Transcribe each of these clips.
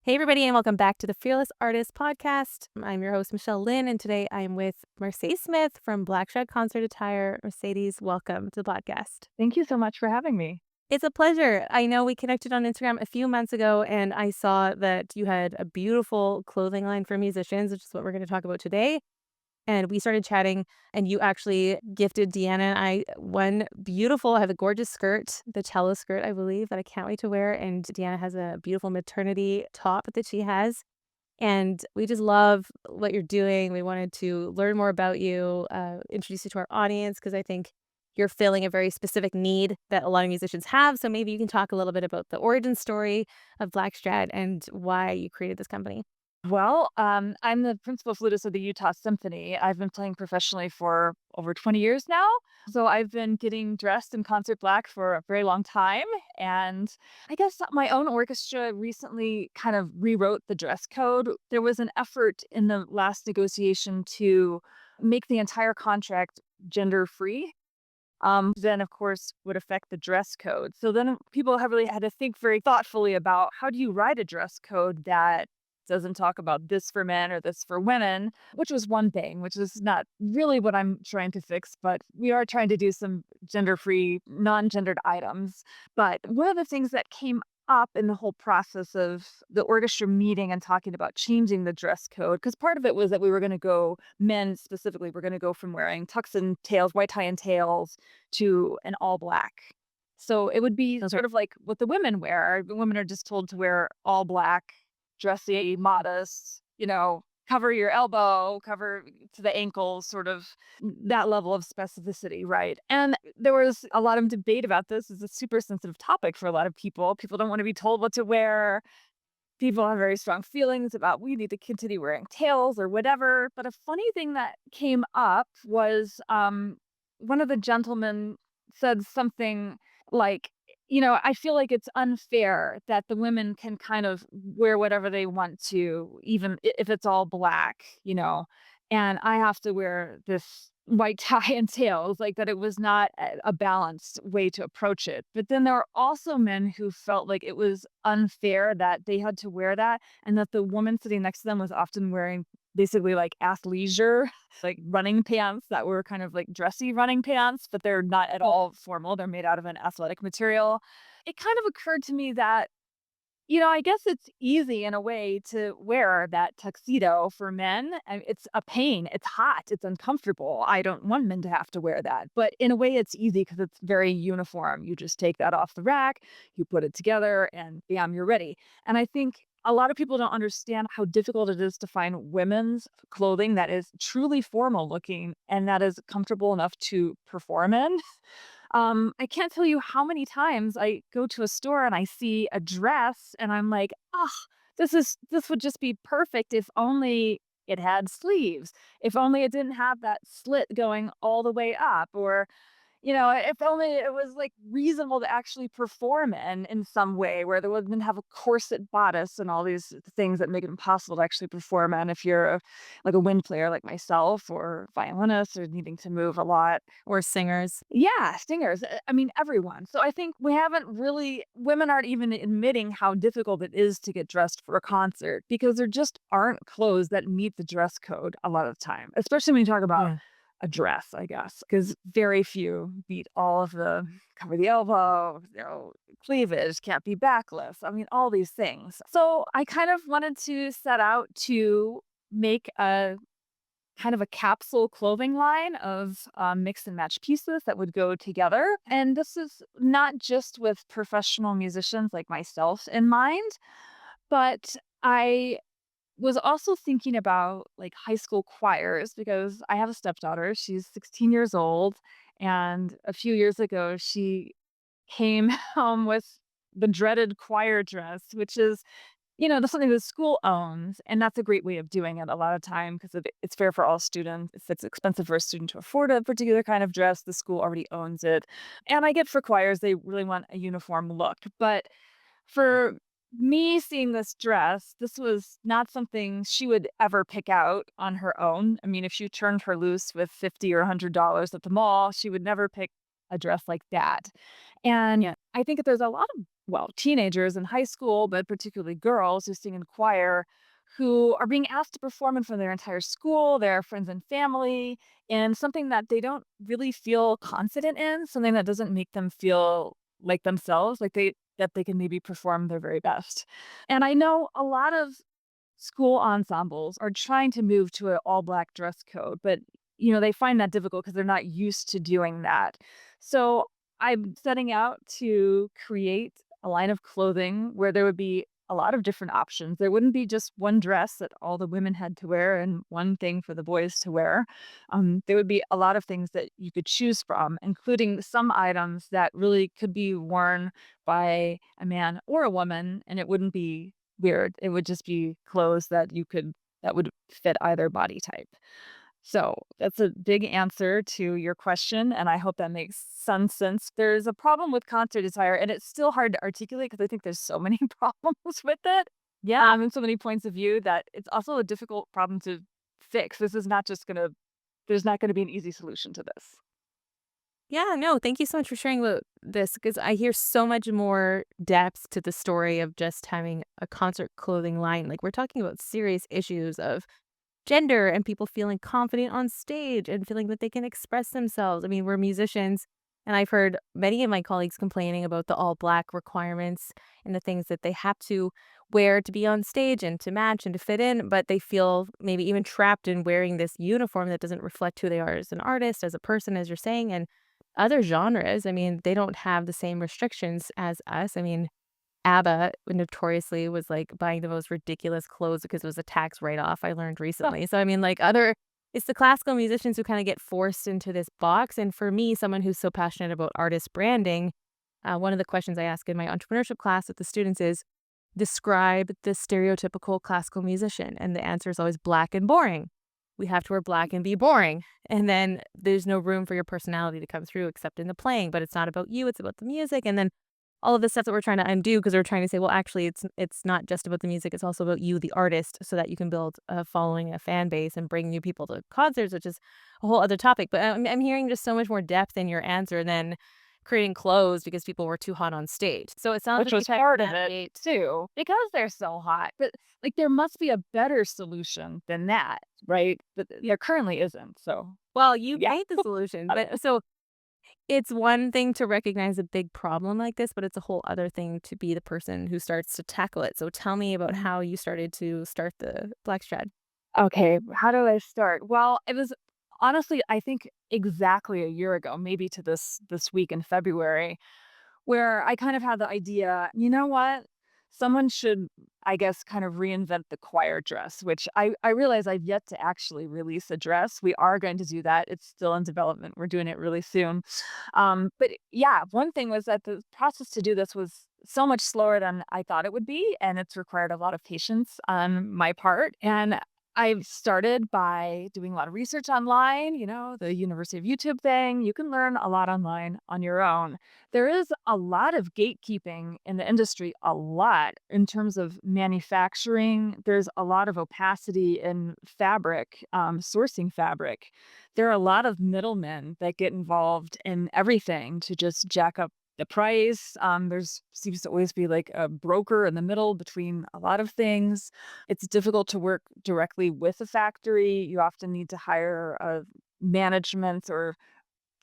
Hey, everybody, and welcome back to the Fearless Artist Podcast. I'm your host, Michelle Lynne, and today I am with Mercedes Smith from Blackstrad Concert Attire. Mercedes, welcome to the podcast. Thank you so much for having me. It's a pleasure. I know we connected on Instagram a few months ago, and I saw that you had a beautiful clothing line for musicians, which is what we're going to talk about today. And we started chatting, and you actually gifted Deanna and I one beautiful, I have a gorgeous skirt, the cello skirt, I believe, that I can't wait to wear. And Deanna has a beautiful maternity top that she has. And we just love what you're doing. We wanted to learn more about you, introduce you to our audience, because I think you're filling a very specific need that a lot of musicians have. So maybe you can talk a little bit about the origin story of Blackstrad and why you created this company. I'm the principal flutist of the Utah Symphony. I've been playing professionally for over 20 years now. So I've been getting dressed in concert black for a very long time. And I guess my own orchestra recently kind of rewrote the dress code. There was an effort in the last negotiation to make the entire contract gender free. Then of course would affect the dress code. So then people have really had to think very thoughtfully about how do you write a dress code that doesn't talk about this for men or this for women, which was one thing, which is not really what I'm trying to fix, but we are trying to do some gender-free, non-gendered items. But one of the things that came up in the whole process of the orchestra meeting and talking about changing the dress code, because part of it was that we were going to go, men specifically, we're going to go from wearing tux and tails, white tie and tails, to an all black. So it would be sort of like what the women wear. The women are just told to wear all black, dressy, modest, cover your elbow, cover to the ankles, sort of that level of specificity, right? And there was a lot of debate about this. It's a super sensitive topic for a lot of people. People don't want to be told what to wear. People have very strong feelings about we need to continue wearing tails or whatever. But a funny thing that came up was one of the gentlemen said something like, I feel like it's unfair that the women can kind of wear whatever they want to, even if it's all black, and I have to wear this white tie and tails, like that it was not a balanced way to approach it. But then there are also men who felt like it was unfair that they had to wear that and that the woman sitting next to them was often wearing basically like athleisure, like running pants that were kind of like dressy running pants, but they're not at all formal. They're made out of an athletic material. It kind of occurred to me that I guess it's easy in a way to wear that tuxedo for men. And it's a pain. It's hot. It's uncomfortable. I don't want men to have to wear that. But in a way, it's easy because it's very uniform. You just take that off the rack, you put it together, and bam, you're ready. And I think a lot of people don't understand how difficult it is to find women's clothing that is truly formal looking and that is comfortable enough to perform in. I can't tell you how many times I go to a store and I see a dress and I'm like, "Oh, this would just be perfect if only it had sleeves. If only it didn't have that slit going all the way up." Or if only it was, like, reasonable to actually perform in some way where they wouldn't have a corset bodice and all these things that make it impossible to actually perform in if you're like a wind player like myself or violinist or needing to move a lot. Or singers. Yeah, singers, I mean, everyone. So I think we haven't really women aren't even admitting how difficult it is to get dressed for a concert because there just aren't clothes that meet the dress code a lot of the time, especially when you talk about Yeah. a dress, I guess, because very few beat all of the cover the elbow, cleavage, can't be backless. I mean, all these things. So I kind of wanted to set out to make a kind of a capsule clothing line of mix and match pieces that would go together. And this is not just with professional musicians like myself in mind, but I was also thinking about like high school choirs because I have a stepdaughter. She's 16 years old. And a few years ago, she came home with the dreaded choir dress, which is that's something the school owns, and that's a great way of doing it a lot of time because it's fair for all students. If it's expensive for a student to afford a particular kind of dress, the school already owns it. And I get for choirs, they really want a uniform look. But for me seeing this dress, this was not something she would ever pick out on her own. I mean, if she turned her loose with 50 or $100 at the mall, she would never pick a dress like that. And Yeah. I think that there's a lot of, well, teenagers in high school, but particularly girls who sing in choir who are being asked to perform in front of their entire school, their friends and family, in something that they don't really feel confident in, something that doesn't make them feel like themselves, like they can maybe perform their very best. And I know a lot of school ensembles are trying to move to an all black dress code, but they find that difficult because they're not used to doing that. So I'm setting out to create a line of clothing where there would be a lot of different options. There wouldn't be just one dress that all the women had to wear and one thing for the boys to wear. There would be a lot of things that you could choose from, including some items that really could be worn by a man or a woman, and it wouldn't be weird. It would just be clothes that would fit either body type. So that's a big answer to your question, and I hope that makes some sense. There's a problem with concert attire, and it's still hard to articulate because I think there's so many problems with it, Yeah. and so many points of view that it's also a difficult problem to fix. This is not just gonna There's not gonna be an easy solution to this. Yeah, no, thank you so much for sharing about this because I hear so much more depth to the story of just having a concert clothing line. Like, we're talking about serious issues of gender and people feeling confident on stage and feeling that they can express themselves. I mean, we're musicians, and I've heard many of my colleagues complaining about the all black requirements and the things that they have to wear to be on stage and to match and to fit in, but they feel maybe even trapped in wearing this uniform that doesn't reflect who they are as an artist, as a person, as you're saying. And other genres, I mean, they don't have the same restrictions as us. I mean, ABBA notoriously was, like, buying the most ridiculous clothes because it was a tax write-off, I learned recently. So, I mean, like, other it's the classical musicians who kinda get forced into this box, and for me, someone who's so passionate about artist branding, one of the questions I ask in my entrepreneurship class with the students is, "Describe the stereotypical classical musician," and the answer is always black and boring. We have to wear black and be boring, and then there's no room for your personality to come through except in the playing, but it's not about you, it's about the music, and then all of the stuff that we're trying to undo because 'cause we're trying to say, well, actually, it's not just about the music, it's also about you, the artist, so that you can build a following, a fan base, and bring new people to concerts, which is a whole other topic. But I'm hearing just so much more depth in your answer than creating clothes because people were too hot on stage. So it sounds Which like was you've had to part of it navigate. too, because they're so hot. But, like, there must be a better solution than that, right? But there currently isn't, so Well, you yeah. made the solution, but so it's one thing to recognize a big problem like this, but it's a whole other thing to be the person who starts to tackle it. So tell me about Mhm. how you started to start the Blackstrad. Okay, how do I start? Well, it was honestly, I think exactly a year ago, maybe to this week in February, where I kind of had the idea, you know what? Someone should, I guess, kind of reinvent the choir dress, which I realize I've yet to actually release a dress. We are going to do that. It's still in development. We're doing it really soon. But yeah, one thing was that the process to do this was so much slower than I thought it would be, and it's required a lot of patience on my part. And I've started by doing a lot of research online, the University of YouTube thing. You can learn a lot online on your own. There is a lot of gatekeeping in the industry, a lot in terms of manufacturing. There's a lot of opacity in fabric, sourcing fabric. There are a lot of middlemen that get involved in everything to just jack up the price. There's seems to always be like a broker in the middle between a lot of things. It's difficult to work directly with a factory. You often need to hire a management, or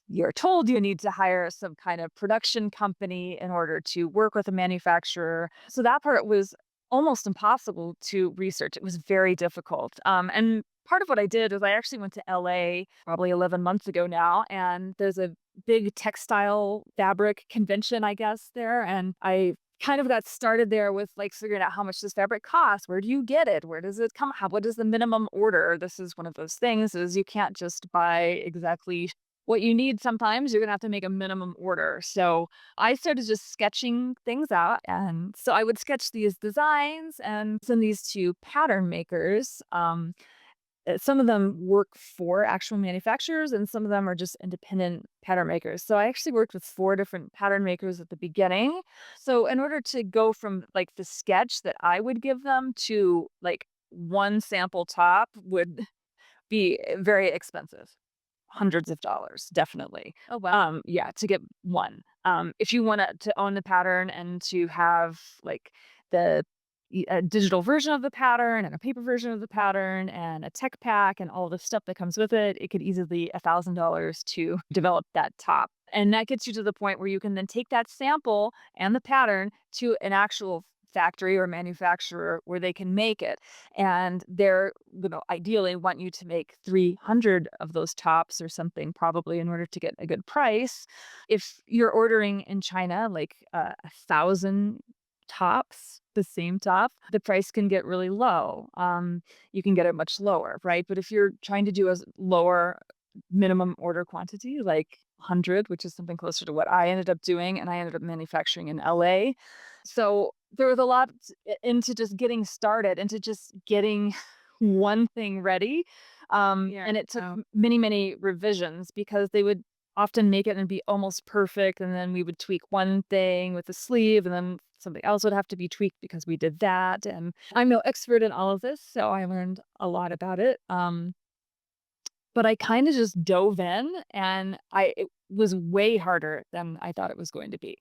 you're told you need to hire some kind of production company in order to work with a manufacturer. So that part was almost impossible to research. It was very difficult. And part of what I did is I actually went to LA probably 11 months ago now, and there's a big textile fabric convention, I guess, there. And I kind of got started there with like figuring out how much this fabric costs. Where do you get it? Where does it come? What is the minimum order? This is one of those things is you can't just buy exactly what you need. Sometimes you're gonna have to make a minimum order. So I started just sketching things out. And so I would sketch these designs and send these to pattern makers. Some of them work for actual manufacturers and some of them are just independent pattern makers. So I actually worked with four different pattern makers at the beginning. So in order to go from like the sketch that I would give them to like one sample top would be very expensive. hundreds of dollars, definitely. Oh, wow. Yeah, to get one. If you want to own the pattern and to have like the a digital version of the pattern and a paper version of the pattern and a tech pack and all the stuff that comes with it, it could easily be $1,000 to develop that top. And that gets you to the point where you can then take that sample and the pattern to an actual factory or manufacturer where they can make it. And they're, ideally want you to make 300 of those tops or something, probably in order to get a good price. If you're ordering in China, like 1,000 tops, the same top, the price can get really low. You can get it much lower, right? But if you're trying to do a lower minimum order quantity, like 100, which is something closer to what I ended up doing, and I ended up manufacturing in LA. So there was a lot into just getting started, into just getting one thing ready. Yeah. And it took Wow. many, many revisions because they would often make it and be almost perfect. And then we would tweak one thing with the sleeve, and then something else would have to be tweaked because we did that. And I'm no expert in all of this, so I learned a lot about it. But I kinda just dove in, and it was way harder than I thought it was going to be.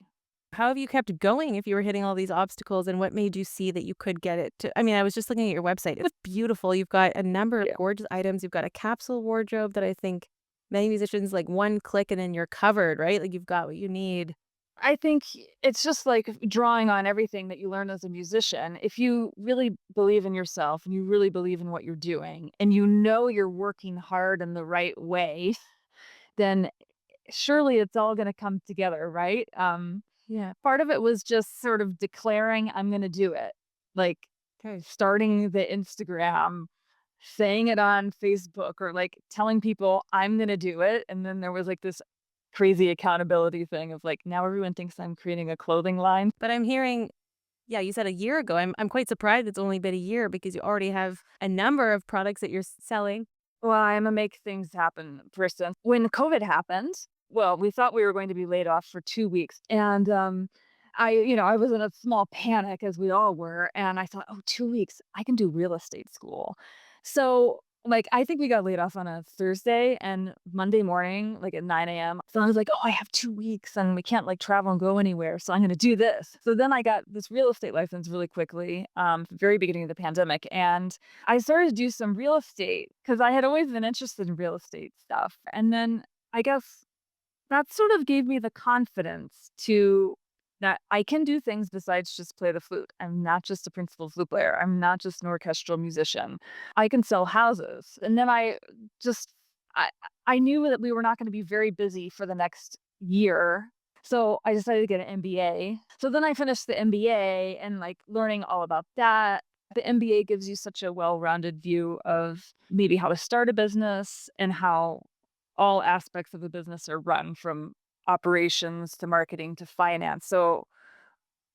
How have you kept going if you were hitting all these obstacles, and what made you see that you could get it to I mean, I was just looking at your website. It's beautiful. You've got a number of Yeah. gorgeous items. You've got a capsule wardrobe that I think many musicians, like, one click and then you're covered, right? Like, you've got what you need. I think it's just like drawing on everything that you learn as a musician. If you really believe in yourself and you really believe in what you're doing and you know you're working hard in the right way, then surely it's all gonna come together, right? Yeah. Part of it was just sort of declaring, "I'm gonna do it." Like, Okay. starting the Instagram, saying it on Facebook, or, like, telling people, "I'm gonna do it," and then there was, like, this crazy accountability thing of, like, now everyone thinks I'm creating a clothing line. But I'm hearing yeah, you said a year ago. I'm quite surprised it's only been a year because you already have a number of products that you're selling. Well, I'm a make things happen person. When COVID happened, well, we thought we were going to be laid off for 2 weeks, and, I was in a small panic, as we all were, and I thought, "Oh, 2 weeks, I can do real estate school." So, like, I think we got laid off on a Thursday, and Monday morning, like, at 9 a.m., so I was like, "Oh, I have 2 weeks, and we can't, like, travel and go anywhere, so I'm gonna do this." So then I got this real estate license really quickly, very beginning of the pandemic, and I started to do some real estate because I had always been interested in real estate stuff. And then I guess that sort of gave me the confidence to that I can do things besides just play the flute. I'm not just a principal flute player. I'm not just an orchestral musician. I can sell houses. And then just I I knew that we were not going to be very busy for the next year. So I decided to get an MBA. So then I finished the MBA and, like, learning all about that. The MBA gives you such a well-rounded view of maybe how to start a business and how all aspects of the business are run, from operations to marketing to finance. So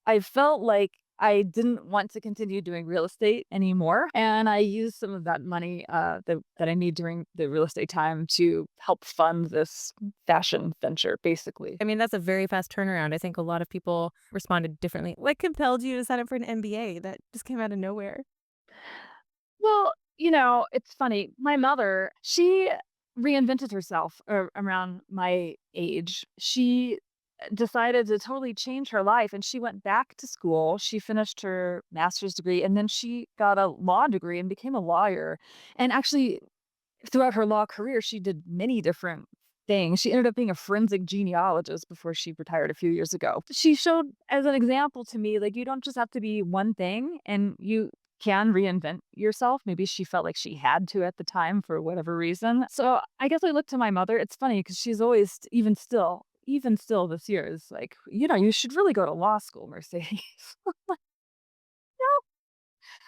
I felt like I didn't want to continue doing real estate anymore, and I used some of that money that I need during the real estate time to help fund this fashion venture, basically. I mean, that's a very fast turnaround. I think a lot of people responded differently. What compelled you to sign up for an MBA? That just came out of nowhere. Well, it's funny. My mother, she reinvented herself around my age. She decided to totally change her life, and she went back to school. She finished her master's degree, and then she got a law degree and became a lawyer. And actually, throughout her law career, she did many different things. She ended up being a forensic genealogist before she retired a few years ago. She showed as an example to me, like, you don't just have to be one thing, and you can reinvent yourself. Maybe she felt like she had to at the time for whatever reason. So I guess I look to my mother. It's funny because she's always, even still this year, is like, you should really go to law school, Mercedes. No,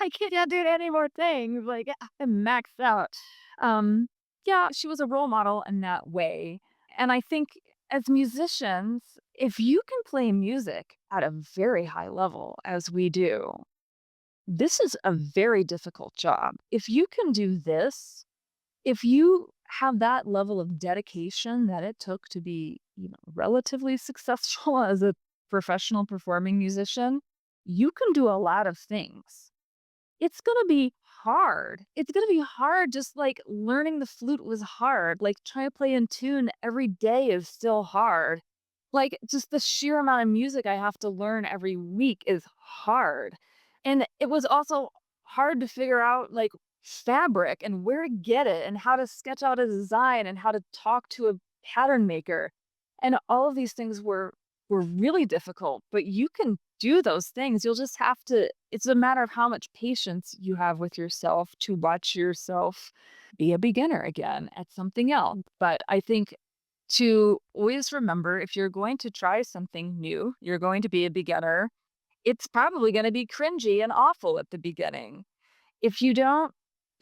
I can't do any more things. Like, I'm maxed out. Um, yeah, she was a role model in that way. And I think as musicians, if you can play music at a very high level, as we do, this is a very difficult job. If you can do this, if you have that level of dedication that it took to be, relatively successful as a professional performing musician, you can do a lot of things. It's gonna be hard. It's gonna be hard just like learning the flute was hard. Like trying to play in tune every day is still hard. Like just the sheer amount of music I have to learn every week is hard. And it was also hard to figure out like fabric and where to get it and how to sketch out a design and how to talk to a pattern maker. And all of these things were really difficult, but you can do those things. You'll just have to it's a matter of how much patience you have with yourself to watch yourself be a beginner again at something else. But I think to always remember if you're going to try something new, you're going to be a beginner, it's probably going to be cringy and awful at the beginning. If you don't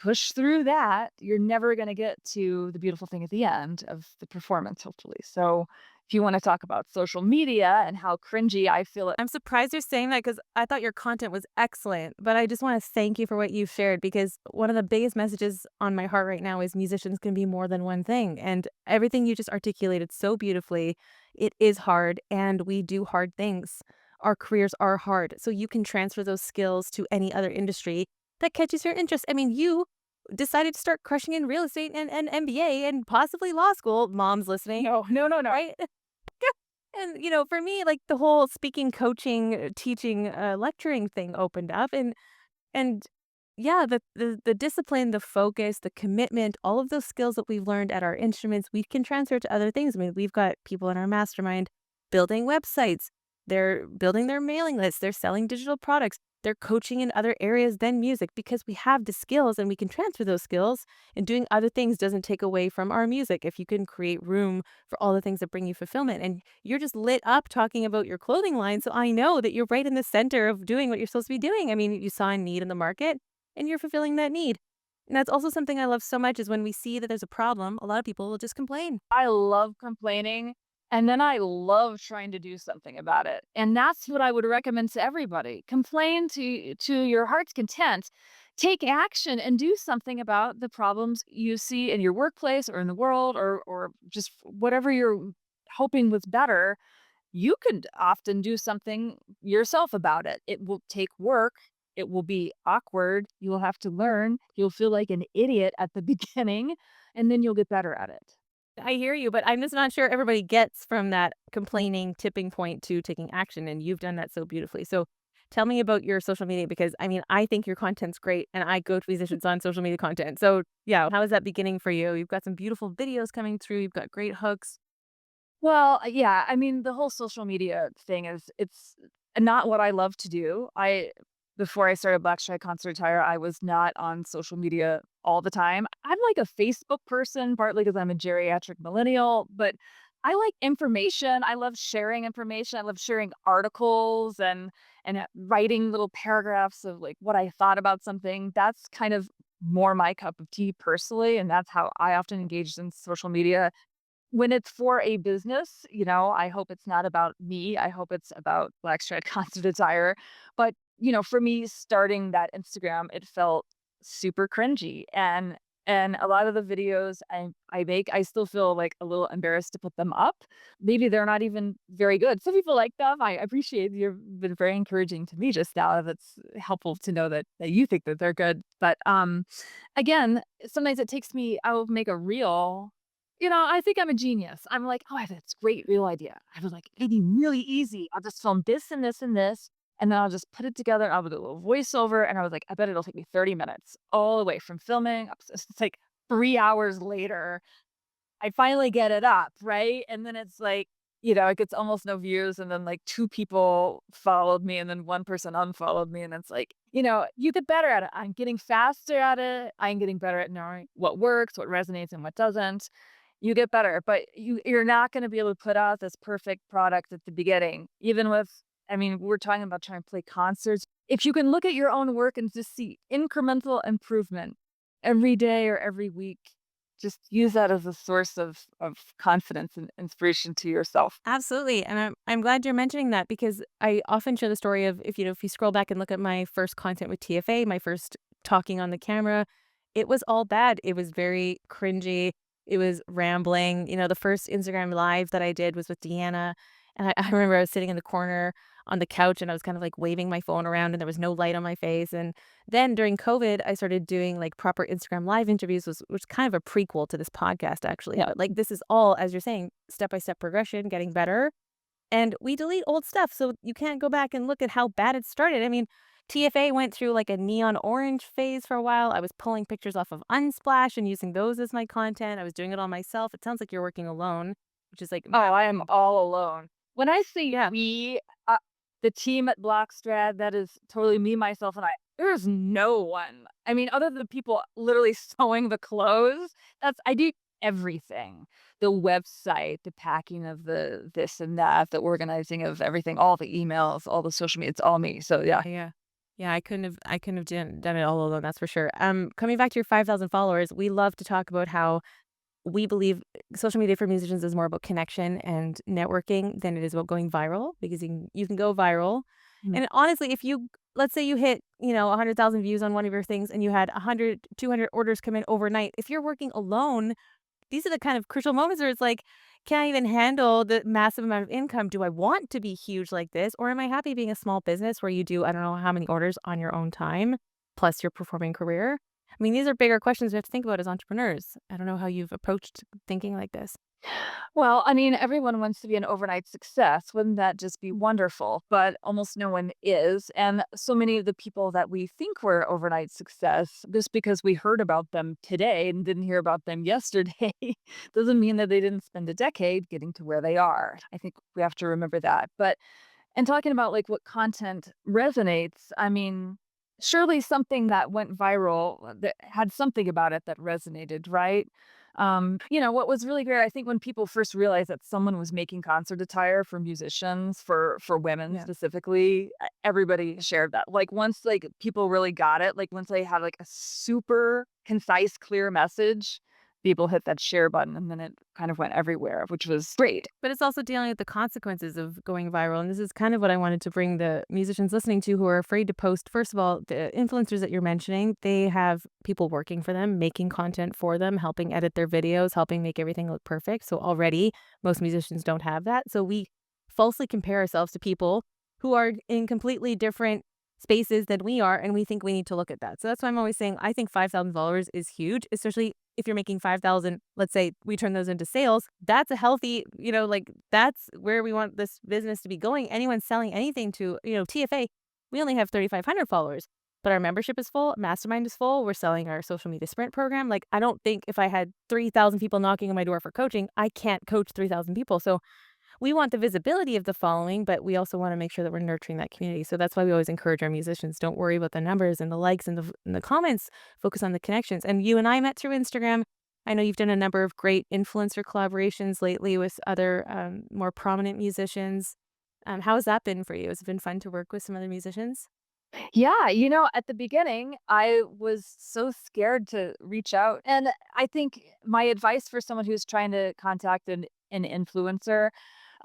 push through that, you're never gonna get to the beautiful thing at the end of the performance, hopefully. So, if you wanna talk about social media and how cringy I feel it. I'm surprised you're saying that because I thought your content was excellent, but I just wanna thank you for what you've shared because one of the biggest messages on my heart right now is musicians can be more than one thing, and everything you just articulated so beautifully. It is hard, and we do hard things. Our careers are hard, so you can transfer those skills to any other industry that catches your interest. I mean, you decided to start crushing in real estate and MBA and possibly law school. Moms listening, No, no, no, no. right? And, for me, like, the whole speaking, coaching, teaching, lecturing thing opened up, and yeah, the discipline, the focus, the commitment, all of those skills that we've learned at our instruments, we can transfer to other things. I mean, we've got people in our mastermind building websites. They're building their mailing lists. They're selling digital products. They're coaching in other areas than music because we have the skills and we can transfer those skills. And doing other things doesn't take away from our music if you can create room for all the things that bring you fulfillment. And you're just lit up talking about your clothing line. So I know that you're right in the center of doing what you're supposed to be doing. I mean, you saw a need in the market and you're fulfilling that need. And that's also something I love so much is when we see that there's a problem, a lot of people will just complain. I love complaining, and then I love trying to do something about it, and that's what I would recommend to everybody. Complain to your heart's content. Take action and do something about the problems you see in your workplace or in the world or just whatever you're hoping was better. You could often do something yourself about it. It will take work. It will be awkward. You will have to learn. You'll feel like an idiot at the beginning, and then you'll get better at it. I hear you, but I'm just not sure everybody gets from that complaining tipping point to taking action, and you've done that so beautifully. So tell me about your social media because I mean, I think your content's great and I go to musicians on social media content. So yeah, how is that beginning for you? You've got some beautiful videos coming through, you've got great hooks. Well, yeah, I mean, the whole social media thing is it's not what I love to do. I before I started Blackstrad Concert Attire, I was not on social media all the time. I'm like a Facebook person, partly because I'm a geriatric millennial, but I like information. I love sharing information. I love sharing articles and writing little paragraphs of like what I thought about something. That's kind of more my cup of tea personally, and that's how I often engage in social media when it's for a business, I hope it's not about me. I hope it's about Blackstrad Concert Attire. But, for me starting that Instagram, it felt super cringy. And a lot of the videos I make, I still feel like a little embarrassed to put them up. Maybe they're not even very good. Some people like them. I appreciate you've been very encouraging to me just now. That's helpful to know that you think that they're good. But again, sometimes it takes me, I will make a reel. I think I'm a genius. I'm like, "Oh, I have this great real idea." I was like, "It'd be really easy. I'll just film this and this and this, and then I'll just put it together. I'll do a little voiceover." And I was like, "I bet it'll take me 30 minutes all the way from filming up." It's like 3 hours later, I finally get it up, right? And then it's like, it gets almost no views, and then like two people followed me, and then one person unfollowed me, and it's like, you get better at it. I'm getting faster at it. I'm getting better at knowing what works, what resonates, and what doesn't. You get better, but you're not gonna be able to put out this perfect product at the beginning, even with I mean, we're talking about trying to play concerts. If you can look at your own work and just see incremental improvement every day or every week, just use that as a source of confidence and inspiration to yourself. Absolutely, and I'm glad you're mentioning that because I often share the story of if you scroll back and look at my first content with TFA, my first talking on the camera, it was all bad. It was very cringy. It was rambling. The first Instagram live that I did was with Deanna, and I remember I was sitting in the corner on the couch and I was kind of like waving my phone around and there was no light on my face. And then during COVID, I started doing like proper Instagram live interviews, which was kind of a prequel to this podcast actually. Yeah. But like this is all, as you're saying, step by step progression, getting better. And we delete old stuff, so you can't go back and look at how bad it started. I mean, TFA went through like a neon orange phase for a while. I was pulling pictures off of Unsplash and using those as my content. I was doing it all myself. It sounds like you're working alone, which is like, Oh, I am all alone. When I say yeah, we, the team at Blackstrad, that is totally me, myself, and I. There's no one. I mean, other than people literally sewing the clothes, I do everything. The website, the packing of the this and that, the organizing of everything, all the emails, all the social media, it's all me. So yeah. yeah. Yeah, I couldn't have done it all alone, that's for sure. Coming back to your 5,000 followers, we love to talk about how we believe social media for musicians is more about connection and networking than it is about going viral because you can go viral. Mm. And honestly, if you let's say you hit, 100,000 views on one of your things and you had 100, 200 orders come in overnight, if you're working alone, these are the kind of crucial moments where it's like, can I even handle the massive amount of income? Do I want to be huge like this? Or am I happy being a small business where you do, I don't know how many orders on your own time, plus your performing career? I mean, these are bigger questions we have to think about as entrepreneurs. I don't know how you've approached thinking like this. Well, I mean, everyone wants to be an overnight success. Wouldn't that just be wonderful? But almost no one is. And so many of the people that we think were overnight success, just because we heard about them today and didn't hear about them yesterday, doesn't mean that they didn't spend a decade getting to where they are. I think we have to remember that. But and talking about like what content resonates, I mean, surely something that went viral that had something about it that resonated, right? What was really great, I think when people first realized that someone was making concert attire for musicians, for women Yeah. specifically, everybody shared that. Like once like people really got it, like once they had like a super concise, clear message, people hit that share button and then it kind of went everywhere, which was great. But it's also dealing with the consequences of going viral. And this is kind of what I wanted to bring the musicians listening to who are afraid to post. First of all, the influencers that you're mentioning, they have people working for them, making content for them, helping edit their videos, helping make everything look perfect. So already most musicians don't have that. So we falsely compare ourselves to people who are in completely different spaces than we are. And we think we need to look at that. So that's why I'm always saying I think 5,000 followers is huge, especially if you're making 5,000, let's say we turn those into sales, that's a healthy, like that's where we want this business to be going. Anyone selling anything to, TFA, we only have 3,500 followers, but our membership is full, mastermind is full. We're selling our social media sprint program. Like, I don't think if I had 3,000 people knocking on my door for coaching, I can't coach 3,000 people. So we want the visibility of the following, but we also want to make sure that we're nurturing that community. So that's why we always encourage our musicians, don't worry about the numbers and the likes and the comments, focus on the connections. And you and I met through Instagram. I know you've done a number of great influencer collaborations lately with other more prominent musicians. How has that been for you? Has it been fun to work with some other musicians? Yeah, at the beginning, I was so scared to reach out. And I think my advice for someone who's trying to contact an influencer,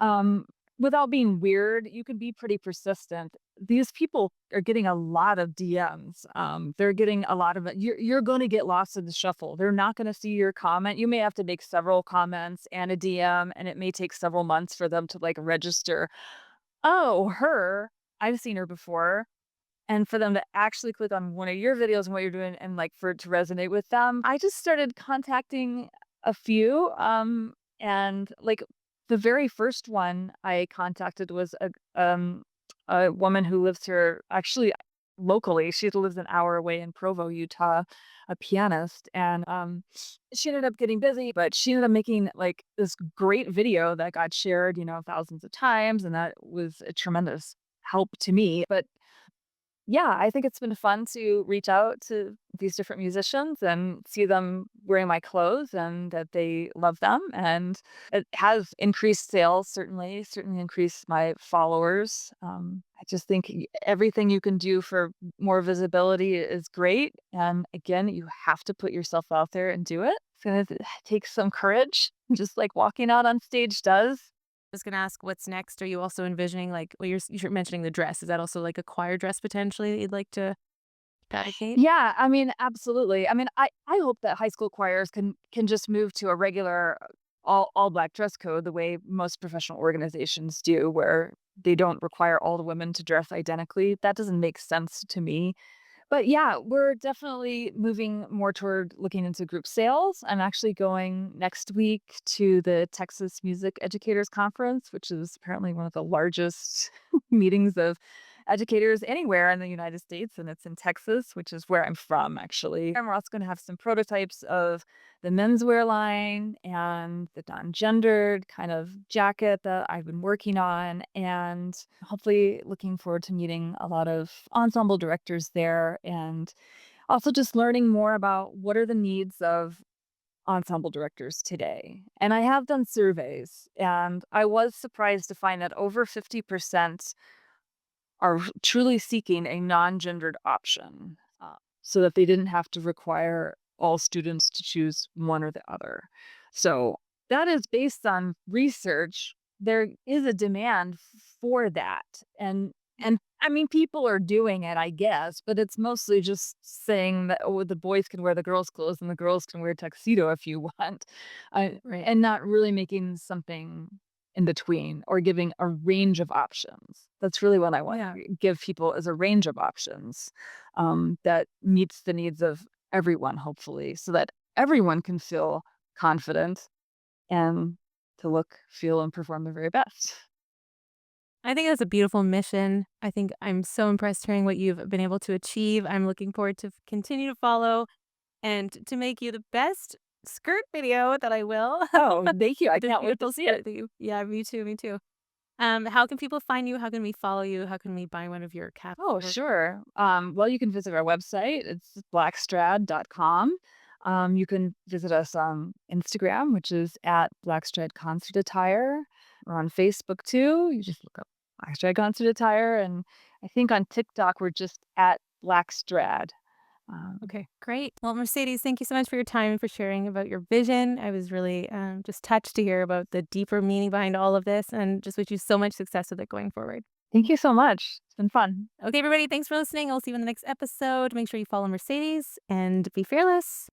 um, without being weird, you can be pretty persistent. These people are getting a lot of DMs. They're getting a lot of it. You're going to get lost in the shuffle. They're not going to see your comment. You may have to make several comments and a DM, and it may take several months for them to like register. Oh, her. I've seen her before and for them to actually click on one of your videos and what you're doing and, like, for it to resonate with them, I just started contacting a few, and, like, the very first one I contacted was a woman who lives here actually locally. She lives an hour away in Provo, Utah, a pianist, and, she ended up getting busy, but she ended up making, like, this great video that got shared, thousands of times, and that was a tremendous help to me, but yeah, I think it's been fun to reach out to these different musicians and see them wearing my clothes and that they love them. And it has increased sales, certainly increased my followers. I just think everything you can do for more visibility is great. And again, you have to put yourself out there and do it. It's going to take some courage, just like walking out on stage does. Was gonna ask what's next. Are you also envisioning like well, you're mentioning the dress. Is that also like a choir dress potentially that you'd like to dedicate? Yeah, I mean, absolutely. I mean, I hope that high school choirs can just move to a regular all black dress code the way most professional organizations do, where they don't require all the women to dress identically. That doesn't make sense to me. But yeah, we're definitely moving more toward looking into group sales. I'm actually going next week to the Texas Music Educators Conference, which is apparently one of the largest meetings of educators anywhere in the United States. And it's in Texas, which is where I'm from, actually. And we're also going to have some prototypes of the menswear line and the non gendered kind of jacket that I've been working on. And hopefully looking forward to meeting a lot of ensemble directors there and also just learning more about what are the needs of ensemble directors today. And I have done surveys, and I was surprised to find that over 50% are truly seeking a non-gendered option, so that they didn't have to require all students to choose one or the other. So that is based on research. There is a demand for that, and I mean, people are doing it, I guess, but it's mostly just saying that, oh, the boys can wear the girls' clothes and the girls can wear tuxedo if you want, Right. and not really making something in between or giving a range of options. That's really what I want Yeah. to give people is a range of options, that meets the needs of everyone, hopefully, so that everyone can feel confident and to look, feel, and perform their very best. I think that's a beautiful mission. I think I'm so impressed hearing what you've been able to achieve. I'm looking forward to continue to follow and to make you the best skirt video that I will. Oh, thank you. I This can't wait to beautiful see it. skirt that you yeah, me too, me too. How can people find you? How can we follow you? How can we buy one of your Oh, capsules? sure. Well, you can visit our website. It's blackstrad.com. You can visit us on Instagram, which is at Blackstrad Concert Attire. We're on Facebook too. You just look up Blackstrad Concert Attire. And I think on TikTok, we're just at Blackstrad. Um, Okay, great. Well, Mercedes, thank you so much for your time and for sharing about your vision. I was really just touched to hear about the deeper meaning behind all of this and just wish you so much success with it going forward. Thank you so much. It's been fun. Okay, everybody, thanks for listening. I'll see you in the next episode. Make sure you follow Mercedes and be fearless.